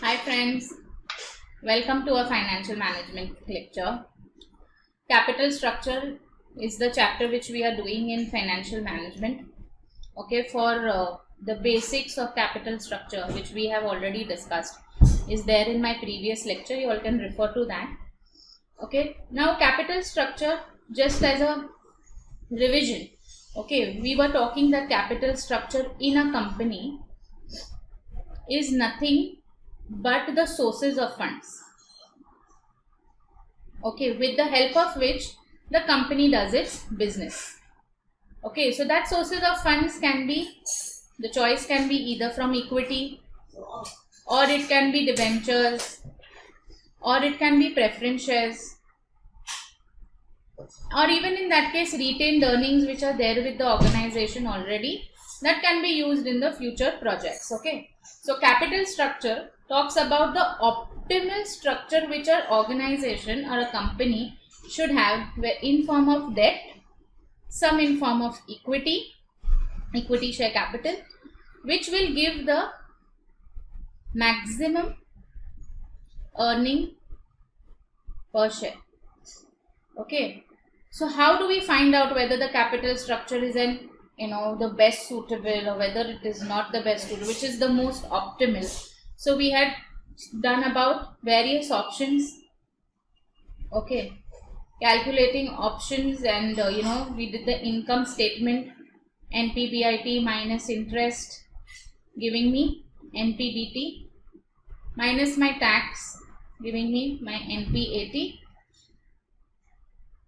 Hi friends, welcome to a financial management lecture. Capital structure is the chapter which we are doing in financial management. Okay, for the basics of capital structure which we have already discussed is there in my previous lecture. You all can refer to that. Okay, now capital structure, just as a revision. Okay, we were talking that capital structure in a company is nothing but the sources of funds, okay, with the help of which the company does its business. Okay, so that sources of funds can be, the choice can be either from equity, or it can be debentures, or it can be preference shares, or even in that case retained earnings which are there with the organization already, that can be used in the future projects. Okay, so capital structure talks about the optimal structure which an organization or a company should have in form of debt, some in form of equity share capital, which will give the maximum earning per share. Okay, so how do we find out whether the capital structure is the best suitable, or whether it is not the best suitable, which is the most optimal? So we had done about various options. Okay, calculating options, and we did the income statement, NPBIT minus interest giving me NPBT, minus my tax giving me my NPAT.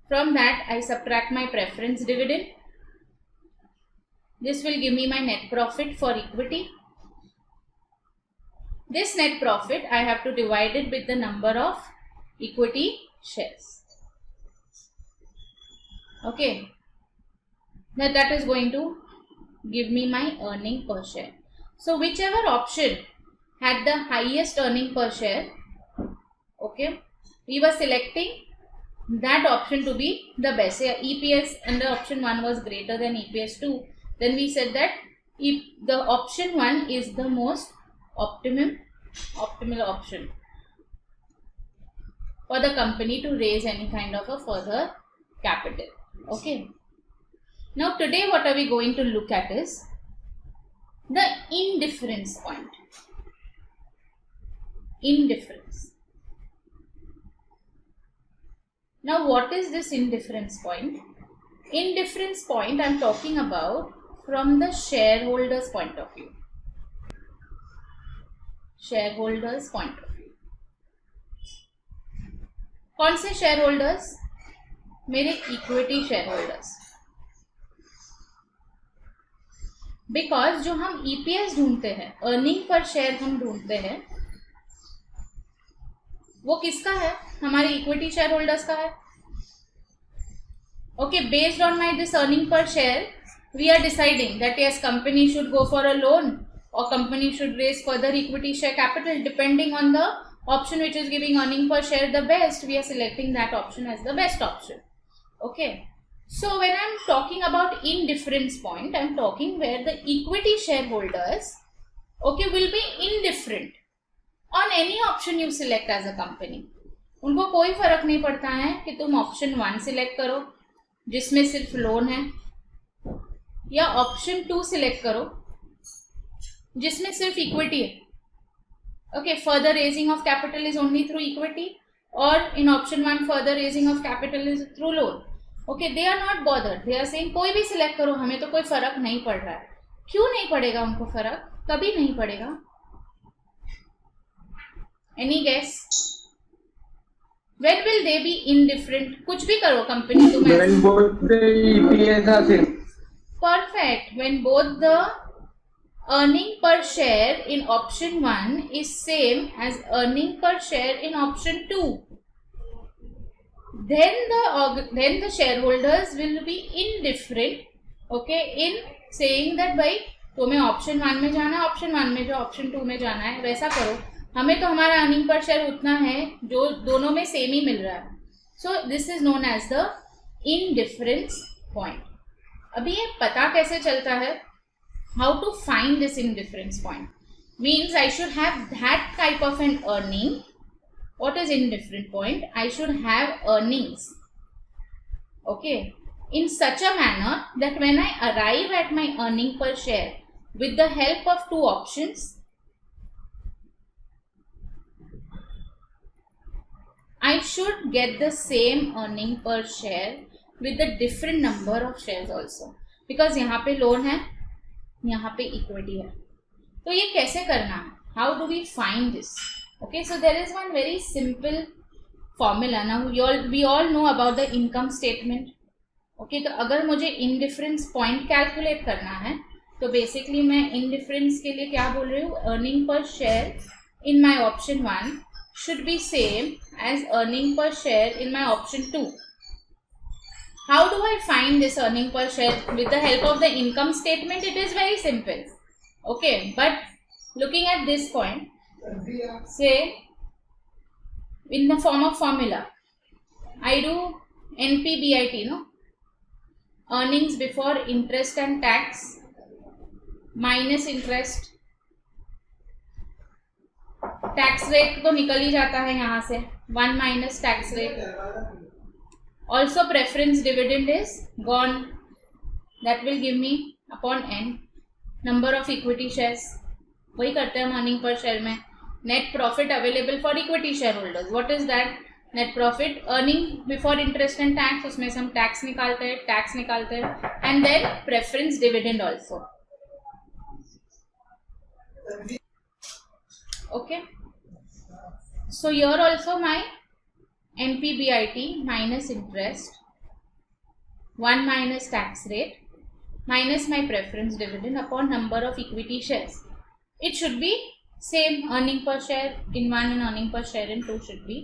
From that I subtract my preference dividend. This will give me my net profit for equity. This net profit I have to divide it with the number of equity shares. Okay, that is going to give me my earning per share. So whichever option had the highest earning per share, okay, we were selecting that option to be the best. EPS under option 1 was greater than EPS 2, then we said that if the option 1 is the most optimal option for the company to raise any kind of a further capital. Okay, now today what are we going to look at is the indifference point. Indifference. Now what is this indifference point? Indifference point I am talking about from the shareholders point of view. Shareholders point of view. कौन से shareholders? मेरे equity shareholders. Because जो हम EPS ढूंढते हैं, earning per share हम ढूंढते हैं, वो किसका है? हमारे इक्विटी शेयर होल्डर्स का है. Okay, based on my this earning per share, we are deciding that yes, company should go for a loan or company should raise further equity share capital. Depending on the option which is giving earning per share the best, we are selecting that option as the best option. Okay, so when I am talking about indifference point, I am talking where the equity shareholders, okay, will be indifferent on any option you select as a company. उनको कोई फर्क नहीं पड़ता है कि तुम option 1 select करो जिसमें सिर्फ लोन है, या ऑप्शन 2 सिलेक्ट करो जिसमें सिर्फ इक्विटी है. Okay, further raising of capital is only through equity, और in option 1 further raising of capital is through loan. Okay, they are not bothered, they are saying कोई भी सिलेक्ट करो, हमें तो कोई फर्क नहीं पड़ रहा है. क्यों नहीं पड़ेगा उनको फर्क? कभी नहीं पड़ेगा. Any guess? When will they be indifferent? कुछ भी करो कंपनी तुम. When both the EPS are same. Perfect. When both the earning per share in option 1 is same as earning per share in option 2, then the shareholders will be indifferent, okay, in saying that भाई तुम्हें option 1 में जाना है, option 1 में जो option 2 में जाना है वैसा करो, हमें तो हमारा अर्निंग पर शेयर उतना है जो दोनों में सेम ही मिल रहा है. So this is known as the indifference point. अभी ये पता कैसे चलता है, how to find this indifference point? means I should have that type of an earning. What is indifferent point? I should have earnings, okay, in such a manner that when I arrive at my earning per share with the help of two options, I should get the same earning per share with a different number of shares also, because यहाँ पे loan है, यहाँ पे equity है. तो ये कैसे करना है? How do we find this? Okay, so there is one very simple formula. Now we all know about the income statement. Okay, तो अगर मुझे indifference point calculate करना है तो basically मैं indifference के लिए क्या बोल रही हूँ? Earning per share in my option 1 should be same as earning per share in my option 2. How do I find this earning per share? With the help of the income statement, it is very simple. Okay, but looking at this point, say in the form of formula, I do NPBIT, no? Earnings before interest and tax minus interest. Tax rate तो निकल ही जाता है यहाँ से, 1 minus tax rate. Also preference dividend is gone, that will give me upon n number of equity shares. वही करते हैं हम अर्निंग पर शेयर में. Net profit available for equity share holders, what is that? Net profit earning before interest and tax, उसमें से हम tax निकालते हैं and then preference dividend also. Okay, so here also my NPBIT minus interest, 1 minus tax rate minus my preference dividend upon number of equity shares. It should be same. Earning per share in 1 and earning per share in 2 should be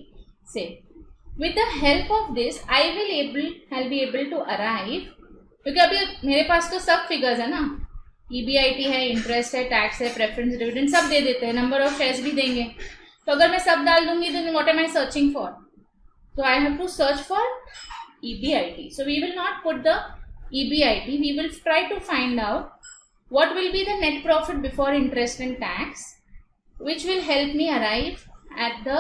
same. With the help of this I'll be able to arrive, क्योंकि अभी मेरे पास तो सब figures है ना, EBIT है, interest है, tax है, प्रेफरेंस डिविडेंड सब दे देते हैं, नंबर ऑफ शेयर्स भी देंगे. तो अगर मैं सब डाल दूंगी तो what am I searching for? So I have to search for EBIT. So we will not put the EBIT. We will try to find out what will be the net profit before interest and tax, which will help me arrive at the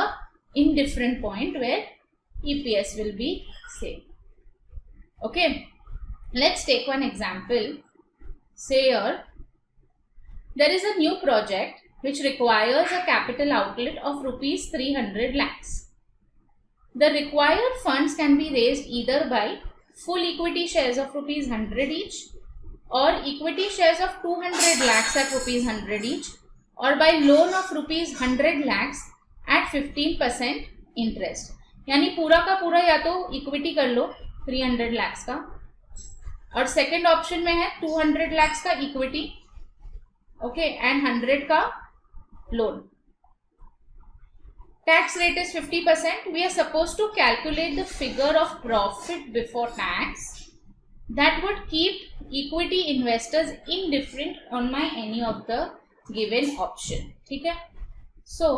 indifferent point where EPS will be same. Okay, let's take one example. Say here there is a new project which requires a capital outlay of rupees 300 lakhs. The required funds can be raised either by full equity shares of rupees 100 each, or equity shares of 200 lakhs at rupees 100 each, or by loan of rupees 100 lakhs at 15% interest. यानी पूरा का पूरा या तो equity कर लो 300 lakhs का, और second option में है 200 lakhs का इक्विटी, ओके, एंड 100 का loan. Tax rate is 50%. We are supposed to calculate the figure of profit before tax that would keep equity investors indifferent on my any of the given option. ठीक है? So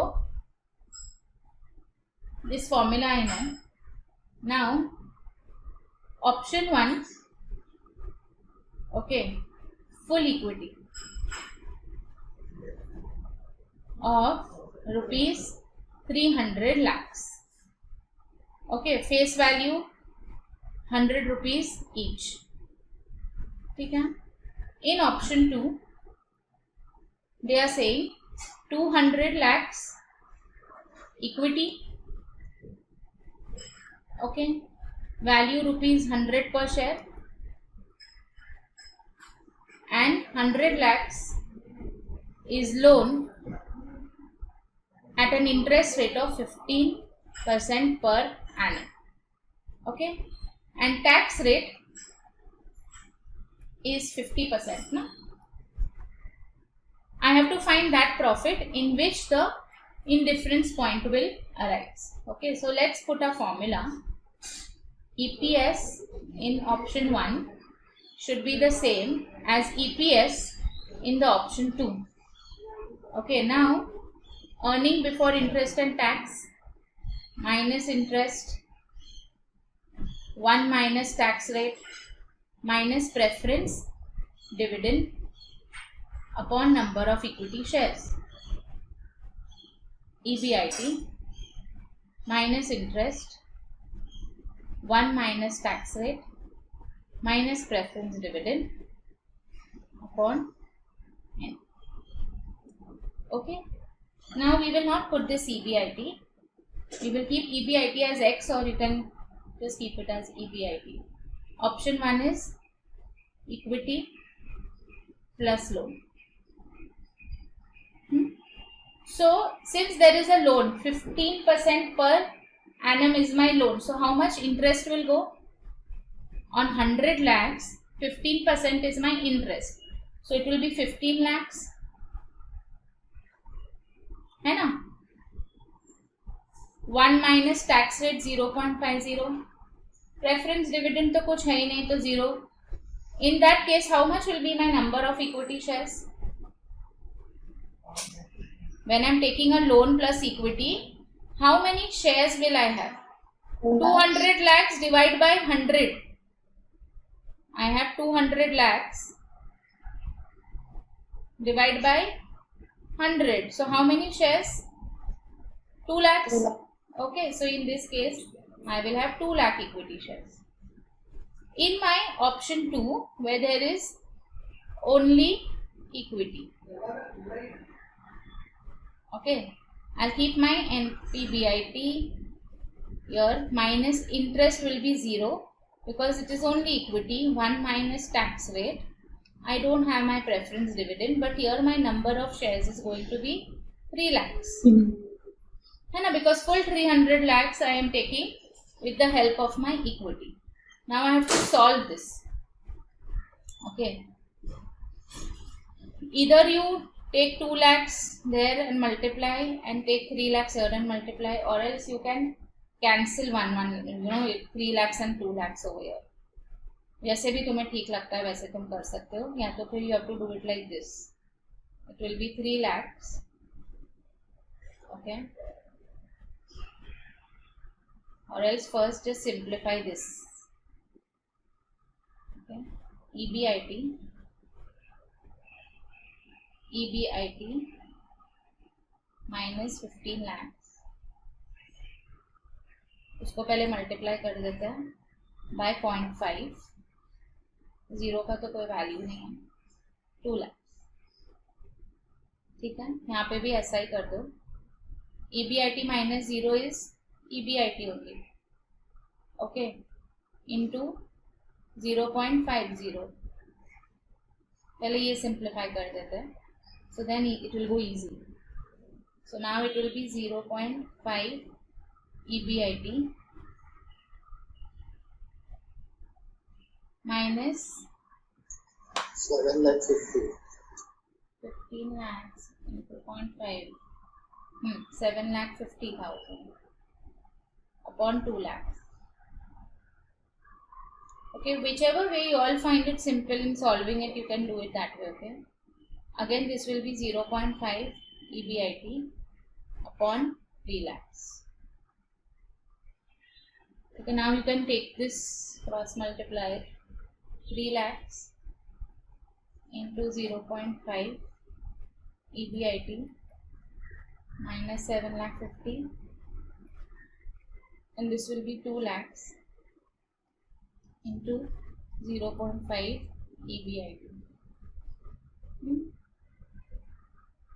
this formula I know. Now option 1, okay, full equity of rupees 300 lakhs. Okay, face value 100 rupees each. ठीक है? In option 2, they are saying 200 lakhs equity. Okay, value rupees 100 per share, and 100 lakhs is loan at an interest rate of 15% per annum. Okay, and tax rate is 50%. No, I have to find that profit in which the indifference point will arise. Okay, so let's put a formula. EPS in option 1 should be the same as EPS in the option 2. Okay, now earning before interest and tax minus interest, 1 minus tax rate minus preference dividend upon number of equity shares. EBIT minus interest 1 minus tax rate minus preference dividend upon n. Okay. Now we will not put this EBIT. We will keep EBIT as X, or you can just keep it as EBIT. Option 1 is equity plus loan. So since there is a loan, 15% per annum is my loan. So how much interest will go? On 100 lakhs, 15% is my interest. So it will be 15 lakhs. है ना? 1 minus tax rate 0.50. Preference dividend तो कुछ है ही नहीं, तो 0. In that case, how much will be my number of equity shares? When I am taking a loan plus equity, how many shares will I have? 200 lakhs divided by 100. I have 200 lakhs divided by 100. So how many shares? 2 lakhs. Okay, so in this case, I will have 2 lakh equity shares. In my option 2, where there is only equity, okay, I'll keep my NPBIT here. Minus interest will be 0 because it is only equity. 1 minus tax rate. I don't have my preference dividend, but here my number of shares is going to be 3 lakhs. है ना? Because full 300 lakhs I am taking with the help of my equity. Now I have to solve this. Okay. Either you take 2 lakhs there and multiply, and take 3 lakhs here and multiply, or else you can cancel 3 lakhs and 2 lakhs over here. जैसे भी तुम्हें ठीक लगता है वैसे तुम कर सकते हो, या तो फिर you have to do it like this. It will be 3 lakhs. Okay. Or else first just simplify this. Okay. EBIT minus 15 lakhs. उसको पहले मल्टीप्लाई कर देते हैं बाय 0.5. 0 का तो कोई वैल्यू नहीं है. 2 lakhs. ठीक है, यहाँ पे भी ऐसा ही कर दो. EBIT minus 0 is EBIT only. Okay, into 0.50. पहले ये सिंप्लीफाई कर देते हैं. So then it will go easy. So now it will be 0.5 EBIT minus 7 lakhs 15 lakhs into 0.5. 7,50,000 upon 2 lakhs. Okay, whichever way you all find it simple in solving it, you can do it that way. Okay. Again, this will be 0.5 EBIT upon 3 lakhs. Okay, now you can take this cross multiply. 3 lakhs into 0.5 EBIT minus 7,50,000, and this will be 2 lakhs into 0.5 EBIT.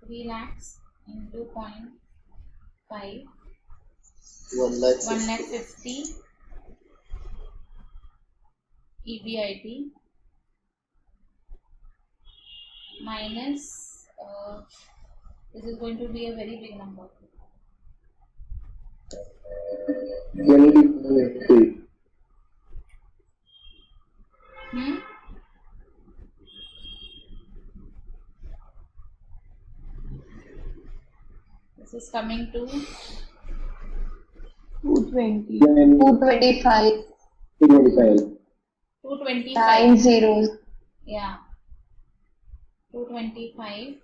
3 lakhs into 0.5, 1,50,000 EBIT minus this is going to be a very big number. 23. This is coming to 220. 225. 225. 9 zeros. Yeah. 225.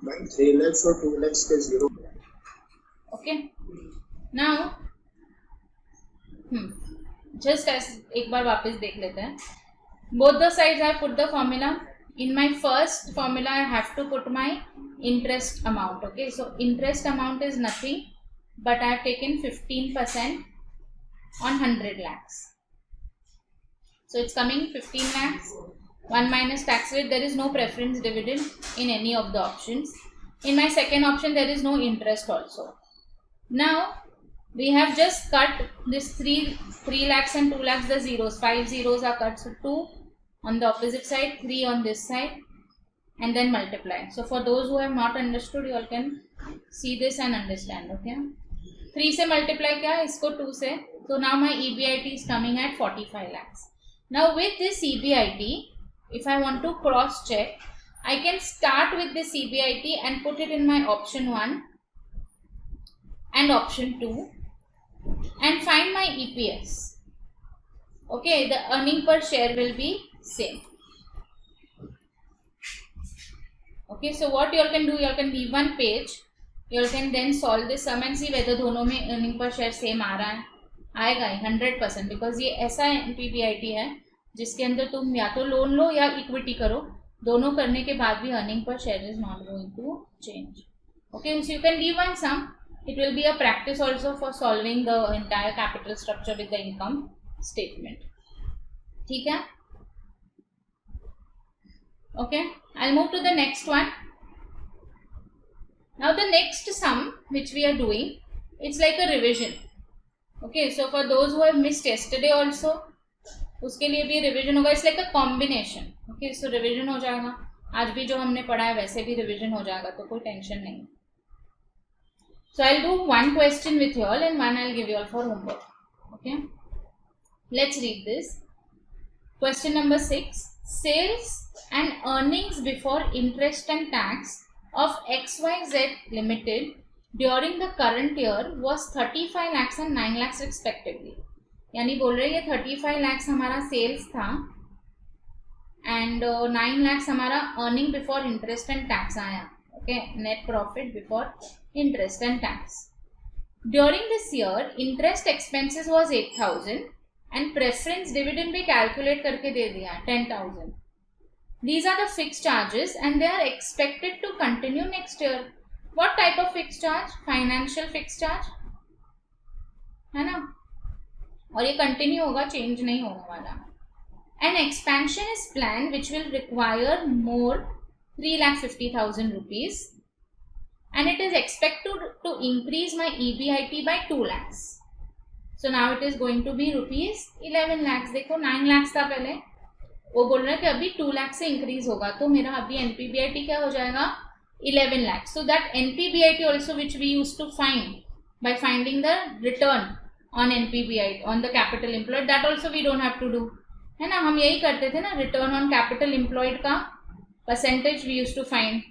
By 3 lakhs or 2 lakhs के 0. Okay. Now, just as एक बार वापस देख लेते हैं. both the sides I put the formula. In my first formula I have to put my interest amount. Okay, so interest amount is nothing but I have taken 15% on 100 lakhs. So it's coming 15 lakhs. 1 minus tax rate. There is no preference dividend in any of the options. In my second option there is no interest also. Now we have just cut this 3 lakhs and 2 lakhs, the zeros. 5 zeros are cut. So 2 on the opposite side, 3 on this side, and then multiply. So for those who have not understood, you all can see this and understand. Okay, 3 से multiply क्या है इसको 2 से. So now my EBIT is coming at 45 lakhs. Now with this EBIT, if I want to cross check, I can start with this EBIT and put it in my option 1 and option 2 and find my EPS. Okay, the earning per share will be same. Okay, so what you all can do, you all can leave one page, you all can then solve this sum and see whether दोनों में earning per share same आ रहा है. आएगा ही 100%, because ये ऐसा NPBIT है जिसके अंदर तुम या तो लोन लो या इक्विटी करो, दोनों करने के बाद भी earning per share is not going to change. Okay, so you can leave one sum. It will be a practice also for solving the entire capital structure with the income statement. ठीक है? Okay, I'll move to the next one. Now the next sum which we are doing, it's like a revision. Okay, so for those who have missed yesterday also, उसके लिए भी revision होगा. It's like a combination. Okay, so revision हो जाएगा. आज भी जो हमने पढ़ा है वैसे भी रिविजन हो जाएगा, तो कोई टेंशन नहीं. So I'll do one question with you all and one I'll give you all for homework. Okay, let's read this. Question number 6. Sales and earnings before interest and tax of XYZ Limited during the current year was 35 lakhs and 9 lakhs respectively. यानी बोल रहे हैं 35 lakhs हमारा sales था and 9 lakhs हमारा earning before interest and tax आया. Okay, net profit before interest and tax. During this year, interest expenses was 8,000 and preference dividend भी calculate करके दे दिया 10,000. These are the fixed charges and they are expected to continue next year. What type of fixed charge? Financial fixed charge है ना, और ये continue होगा, change नहीं होने वाला. An expansion is planned which will require more 3,50,000 rupees. And it is expected to increase my EBIT by 2 lakhs. So now it is going to be rupees 11 lakhs. देखो 9 lakhs था पहले, वो बोल रहा है कि अभी 2 lakhs से increase होगा, तो मेरा अभी NPBIT क्या हो जाएगा 11 lakhs. So that NPBIT also which we used to find by finding the return on NPBIT on the capital employed, that also we don't have to do, है ना. हम यही करते थे ना, return on capital employed का percentage we used to find,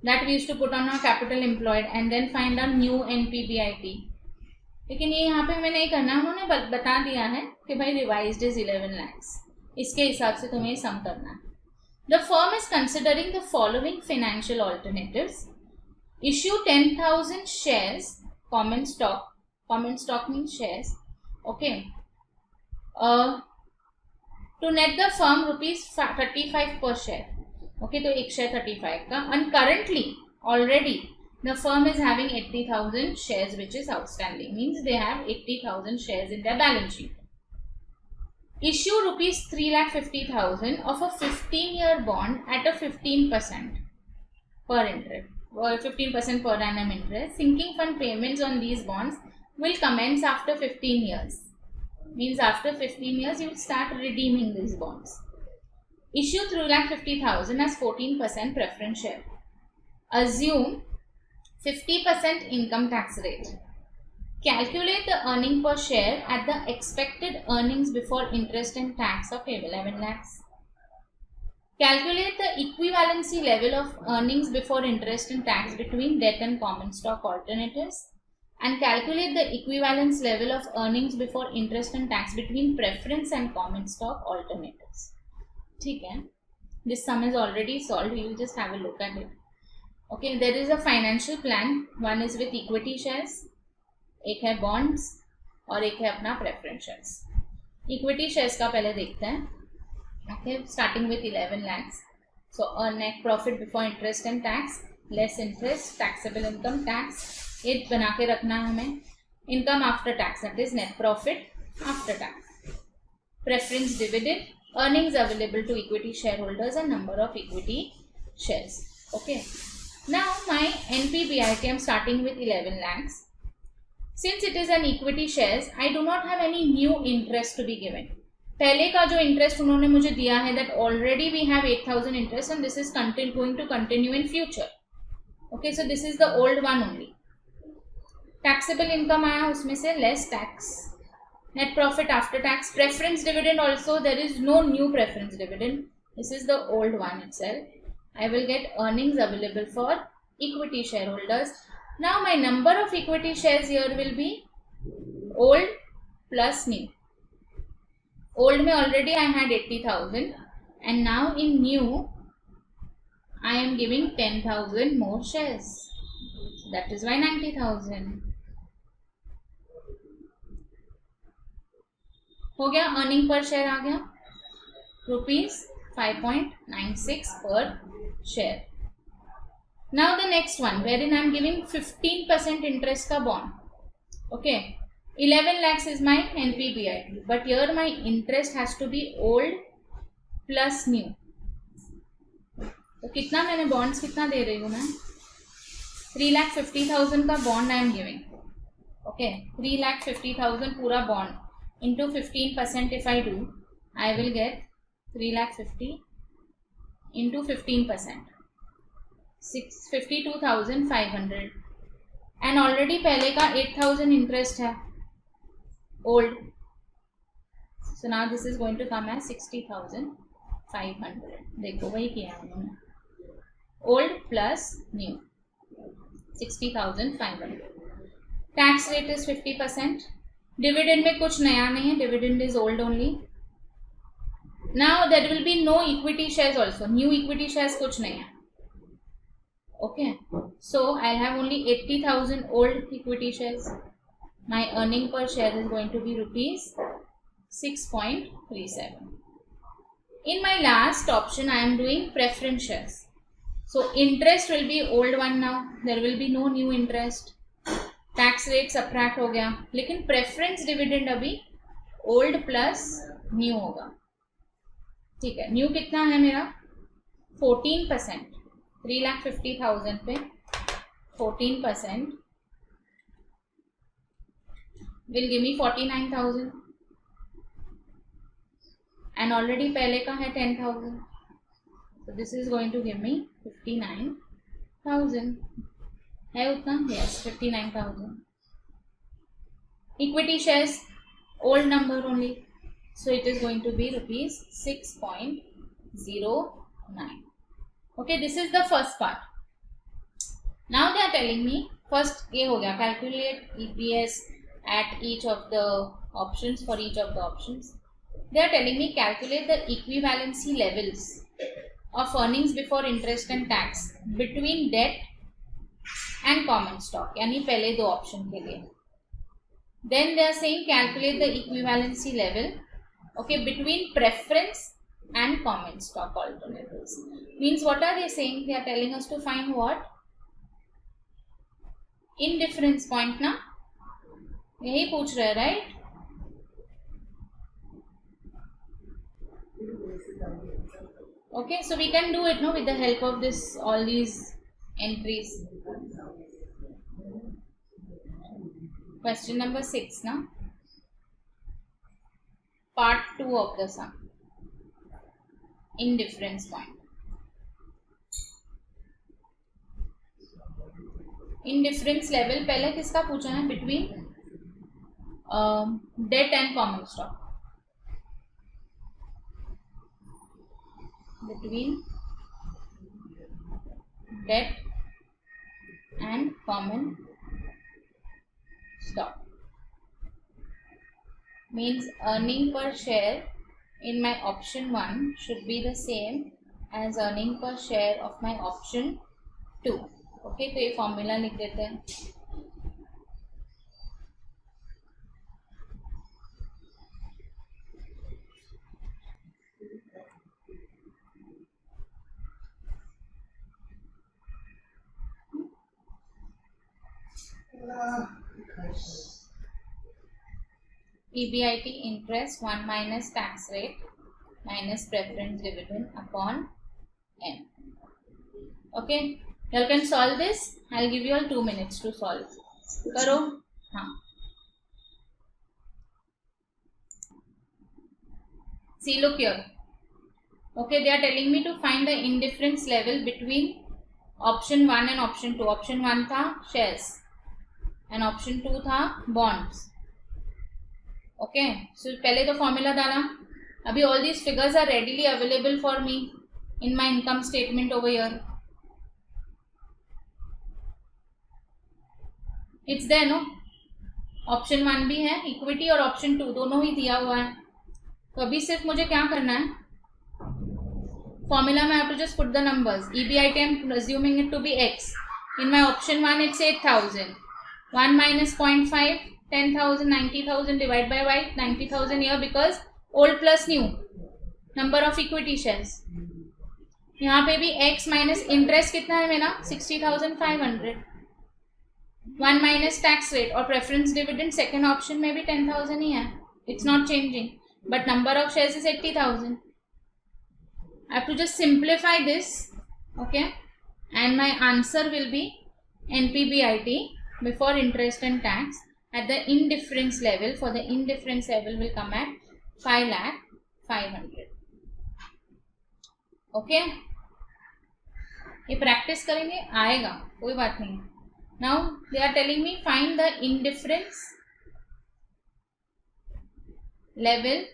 that we used to put on our capital employed and then find a new NPBIT. लेकिन ये यहाँ पे हमें नहीं करना, उन्होंने बता दिया है कि भाई revised is 11 lakhs, इसके हिसाब से तुम्हें सम करना है. The firm is considering the following financial alternatives. Issue 10,000 shares, common stock means shares, okay, to net the firm rupees 35 per share. Okay, तो एक शेयर 35 का. And currently already the firm is having 80,000 shares which is outstanding, means they have 80,000 shares in their balance sheet. Issue rupees 3,50,000 of a 15-year bond at a 15% per interest or 15% per annum interest. Sinking fund payments on these bonds will commence after 15 years. Means after 15 years you will start redeeming these bonds. Issue 3,50,000 as 14% preference share. Assume 50% income tax rate. Calculate the earning per share at the expected earnings before interest and tax of 11 lakhs. Calculate the equivalency level of earnings before interest and tax between debt and common stock alternatives. And calculate the equivalence level of earnings before interest and tax between preference and common stock alternatives. ठीक है, this sum is already solved, you will just have a look at it. Okay, there is a financial plan, one is with equity shares, एक है bonds और एक है अपना preference shares. Equity shares का पहले देखते हैं. Okay, starting with 11 lakhs. So net profit before interest and tax less interest, taxable income, tax, ये बना के रखना है हमें. Income after tax, that is net profit after tax. Preference dividend, earnings available to equity shareholders and number of equity shares. Okay, now my NPBIT, I'm starting with 11 lakhs. Since it is an equity shares, I do not have any new interest to be given. पहले का जो interest उन्होंने मुझे दिया है, that already we have 8,000 interest and this is going to continue in future. Okay, so this is the old one only. Taxable income आया उसमें से, less tax. Net profit after tax. Preference dividend also there is no new preference dividend, this is the old one itself. I will get earnings available for equity shareholders. Now my number of equity shares here will be old plus new. Old में already I had 80,000 and now in new I am giving 10,000 more shares. That is why 90,000. हो गया. Earning per share आ गया ₹5.96 per share. Now the next one, wherein I am giving 15% interest का bond. Okay, 11 lakhs is my NPBIT, but here my interest has to be old plus new. तो कितना मैंने bonds कितना दे रही हूँ मैं? 3,50,000 का bond I am giving. Okay, 3,50,000 पूरा bond into 15% if I do, I will get 3,50,000 into 15%, 52,500. And already पहले का 8,000 इंटरेस्ट है old, so now this is going to come as 60,500. देखो वही किया उन्होंने, old plus new 60,500. Tax rate is 50%. Dividend में कुछ नया नहीं है, dividend is old only. Now there will be no equity shares also, new equity shares कुछ नहीं है. Okay, so I have only 80,000 old equity shares. My earning per share is going to be rupees 6.37. In my last option I am doing preference shares. So interest will be old one now, there will be no new interest. Tax rate subtract हो गया, लेकिन preference dividend अभी old plus new होगा. ठीक है, new कितना है मेरा? 14%. 3,50,000 पे 14% will give me 49,000 and already पहले का है 10,000, so this is going to give me 59,000. है उतना? Yes, 59,000. Equity shares old number only, so it is going to be rupees 6.09. Okay, this is the first part. Now they are telling me, first ये हो गया, calculate EPS at each of the options, for each of the options. They are telling me calculate the equivalency levels of earnings before interest and tax between debt and common stock, यानी पहले दो option के लिए. Then they are saying calculate the equivalency level, okay, between preference and common stock alternatives. Means what are they saying? They are telling us to find what? Indifference point ना, यही पूछ रहे हैं, right? Okay, so we can do it no with the help of this, all these entries. Question number 6 now, part 2 of the sum, indifference point. Indifference level पहले किसका पूछा है? Between debt and common stock. Between debt and common stock means earning per share in my option 1 should be the same as earning per share of my option 2. Okay, तो ये formula लिख देते हैं. EBIT interest 1 minus tax rate minus preference dividend upon M. Okay, you all can solve this. I'll give you all 2 minutes to solve. करो हाँ. See, look here. Okay, they are telling me to find the indifference level between option 1 and option 2. Option 1 था shares and option 2 था bonds. Okay, so पहले तो formula डाला. अभी all these figures are readily available for me in my income statement over here. It's there, no? Option 1 भी है, equity और option 2 दोनों ही दिया हुआ है. तो अभी सिर्फ मुझे क्या करना है? Formula में I have to just put the numbers. EBIT I'm assuming it to be X. In my option 1 it's 8,000. 1 minus 0.5, 10,000, 90,000 divided by Y, 90,000 here because old plus new. Number of equity shares. यहाँ पे भी X minus interest कितना है मेरा? 60,500. 1 minus tax rate और preference dividend second option में भी 10,000 ही है. It's not changing. But number of shares is 80,000. I have to just simplify this, okay, and my answer will be NPBIT before interest and tax at the indifference level. For the indifference level will come at 5,500,000. Okay, ये practice करेंगे आएगा कोई बात नहीं. Now they are telling me find the indifference level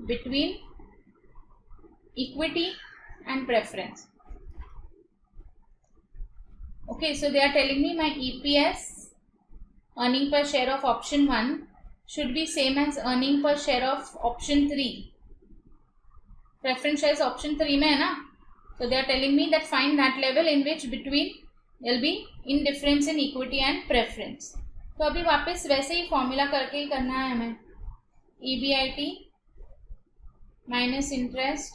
between equity and preference. Okay, so they are telling me my EPS earning per share of option 1 should be same as earning per share of option 3. Preference shares option 3 में है ना, so they are telling me that find that level in which between there will be indifference in equity and preference. तो अभी वापस वैसे ही formula करके ही करना है हमें. EBIT minus interest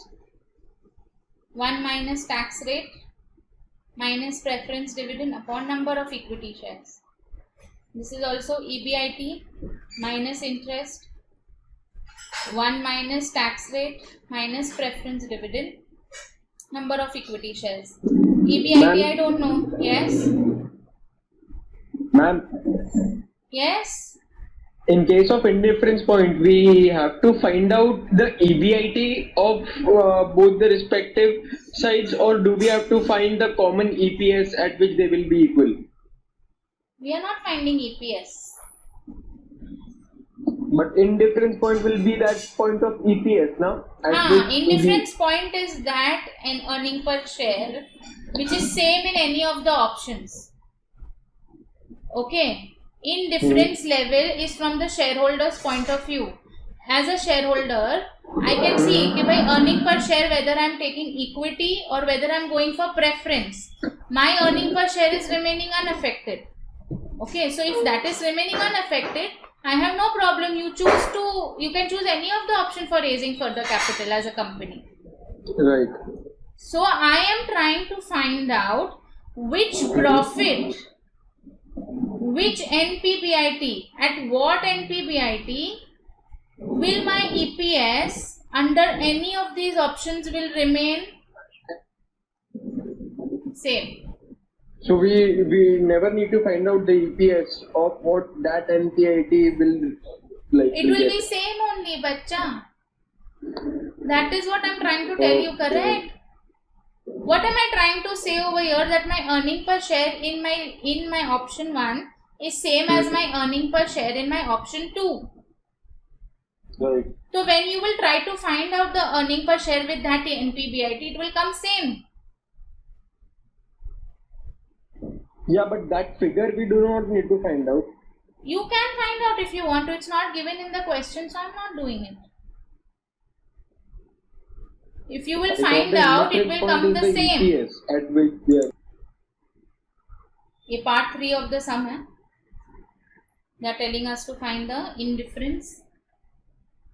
1 minus tax rate minus preference dividend upon number of equity shares. This is also EBIT minus interest 1 minus tax rate minus preference dividend number of equity shares. EBIT I don't know. Yes? Ma'am, Yes? in case of indifference point, we have to find out the EBIT of both the respective sides, or do we have to find the common EPS at which they will be equal? We are not finding EPS. But indifference point will be that point of EPS now. At which Indifference point is that an earning per share which is same in any of the options. Okay. Indifference level is from the shareholder's point of view. As a shareholder, I can see कि भाई earning per share whether I am taking equity or whether I am going for preference. My earning per share is remaining unaffected. Okay, so if that is remaining unaffected, I have no problem. You can choose any of the option for raising further capital as a company. Right. So I am trying to find out which profit, which NPBIT, at what NPBIT will my EPS under any of these options will remain same. So we never need to find out the EPS of what that NPIT will like. It will be same only, bacha. That is what I am trying to tell you, correct? What am I trying to say over here? That my earning per share in my option 1 is same as my earning per share in my option 2. Right. So when you will try to find out the earning per share with that NPBIT, it will come same. Yeah, but that figure we do not need to find out. You can find out if you want to. It's not given in the question, so I'm not doing it. If you will find out, it will come the same. EPS at which we are. ये part 3 of the sum है. They are telling us to find the indifference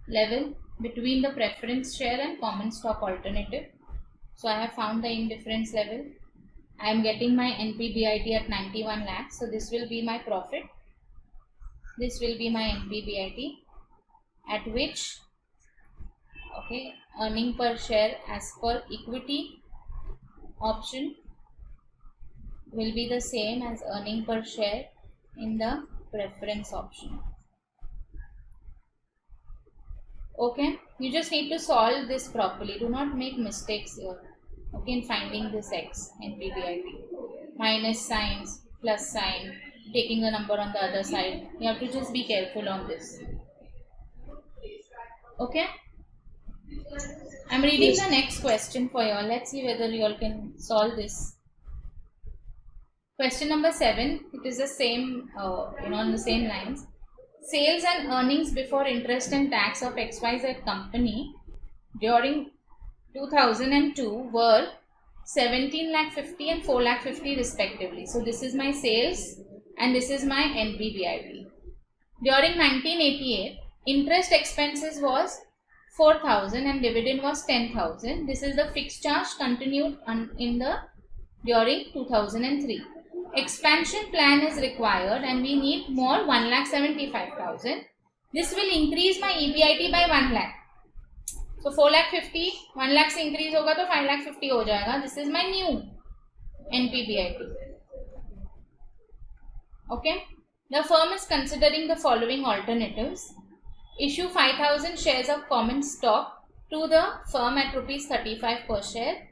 level between the preference share and common stock alternative. So I have found the indifference level I am getting my NPBIT at 91 lakhs. So this will be my profit. This will be my NPBIT, at which, okay, earning per share as per equity option will be the same as earning per share in the preference option. Okay, you just need to solve this properly. Do not make mistakes here. Okay, in finding this x in PBIT. Minus signs, plus sign, taking the number on the other side. You have to just be careful on this. Okay, I'm reading the next question for you all. Let's see whether you all can solve this. Question number 7. It is the same, on the same lines. Sales and earnings before interest and tax of XYZ company during 2002 were 17 lakh 50 and 4 lakh 50 respectively. So this is my sales and this is my NPBIT. During 1988, interest expenses was 4,000 and dividend was 10,000. This is the fixed charge continued during 2003. Expansion plan is required and we need more 1,75,000. This will increase my EBIT by 1 lakh. So 4 lakh 50, 1 lakh से increase होगा तो 5 lakh 50 हो जाएगा. This is my new NPBIT. Okay. The firm is considering the following alternatives. Issue 5,000 shares of common stock to the firm at rupees 35 per share.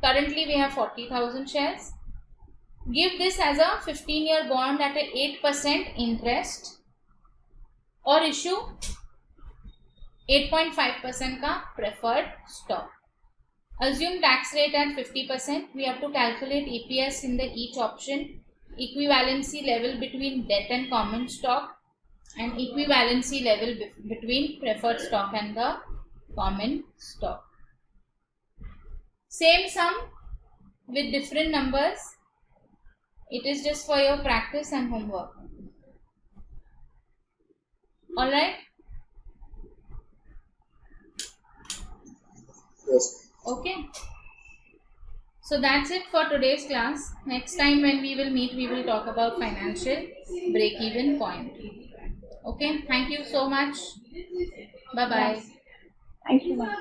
Currently we have 40,000 shares. Give this as a 15-year bond at a 8% interest or issue 8.5% का preferred stock. Assume tax rate at 50%. We have to calculate EPS in the each option. Equivalency level between debt and common stock and equivalency level between preferred stock and the common stock. Same sum with different numbers. It is just for your practice and homework. Alright? Yes. Okay. So that's it for today's class. Next time when we will meet, we will talk about financial break-even point. Okay. Thank you so much. Bye-bye. Thank you, ma'am.